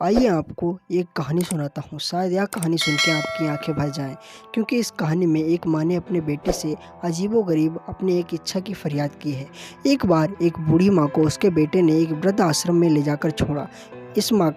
आइए आपको एक कहानी सुनाता हूँ। शायद यह कहानी सुन के आपकी आंखें भर जाएं, क्योंकि इस कहानी में एक माँ ने अपने बेटे से अजीबोगरीब अपनी एक इच्छा की फरियाद की है। एक बार एक बूढ़ी माँ को उसके बेटे ने एक वृद्ध आश्रम में ले जाकर छोड़ा। इस माँ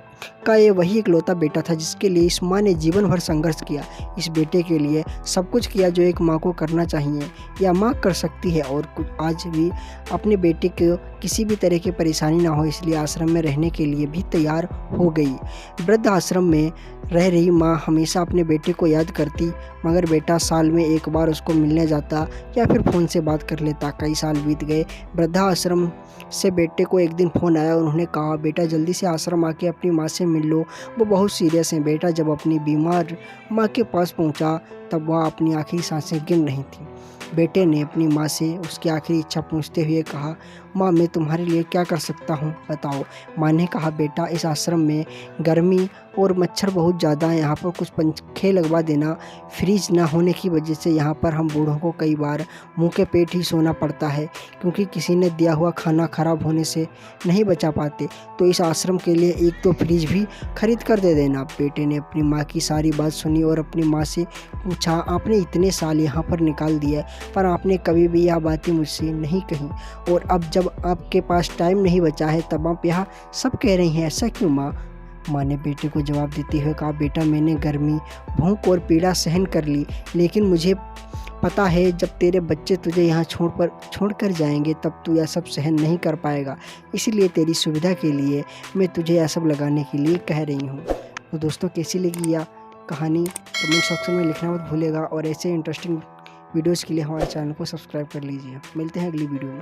का ये वही इकलौता बेटा था जिसके लिए इस माँ ने जीवन भर संघर्ष किया। इस बेटे के लिए सब कुछ किया जो एक माँ को करना चाहिए या माँ कर सकती है, और कुछ आज भी अपने बेटे को किसी भी तरह की परेशानी ना हो इसलिए आश्रम में रहने के लिए भी तैयार हो गई। वृद्ध आश्रम में रह रही माँ हमेशा अपने बेटे को याद करती, मगर बेटा साल में एक बार उसको मिलने जाता या फिर फ़ोन से बात कर लेता। कई साल बीत गए। वृद्धाश्रम से बेटे को एक दिन फ़ोन आया। उन्होंने कहा, बेटा जल्दी से आश्रम आके अपनी माँ से मिल लो, वो बहुत सीरियस हैं। बेटा जब अपनी बीमार माँ के पास पहुँचा तब वह अपनी आखिरी सांसें गिन रही थी। बेटे ने अपनी माँ से उसकी आखिरी इच्छा पूछते हुए कहा, माँ मैं तुम्हारे लिए क्या कर सकता हूँ, बताओ। माँ ने कहा, बेटा इस आश्रम में गर्मी और मच्छर बहुत ज़्यादा है, यहाँ पर कुछ पंखे लगवा देना। फ्रिज ना होने की वजह से यहाँ पर हम बूढ़ों को कई बार मुँह के पेट ही सोना पड़ता है, क्योंकि किसी ने दिया हुआ खाना खराब होने से नहीं बचा पाते। तो इस आश्रम के लिए एक तो फ्रिज भी खरीद कर दे देना। बेटे ने अपनी माँ की सारी बात सुनी और अपनी माँ से पूछा, आपने इतने साल यहाँ पर निकाल दिया पर आपने कभी भी यह बातें मुझसे नहीं कही, और अब जब आपके पास टाइम नहीं बचा है तब आप यहाँ सब कह रही हैं, ऐसा क्यों माँ? माँ ने बेटे को जवाब देते हुए कहा, बेटा मैंने गर्मी, भूख और पीड़ा सहन कर ली, लेकिन मुझे पता है जब तेरे बच्चे तुझे यहाँ छोड़ कर जाएंगे तब तू यह सब सहन नहीं कर पाएगा। इसीलिए तेरी सुविधा के लिए मैं तुझे यह सब लगाने के लिए कह रही हूँ। तो दोस्तों, कैसी लगी यह कहानी कमेंट सेक्शन में लिखना मत भूलेगा, और ऐसे इंटरेस्टिंग वीडियोज़ के लिए हमारे चैनल को सब्सक्राइब कर लीजिए। मिलते हैं अगली वीडियो में।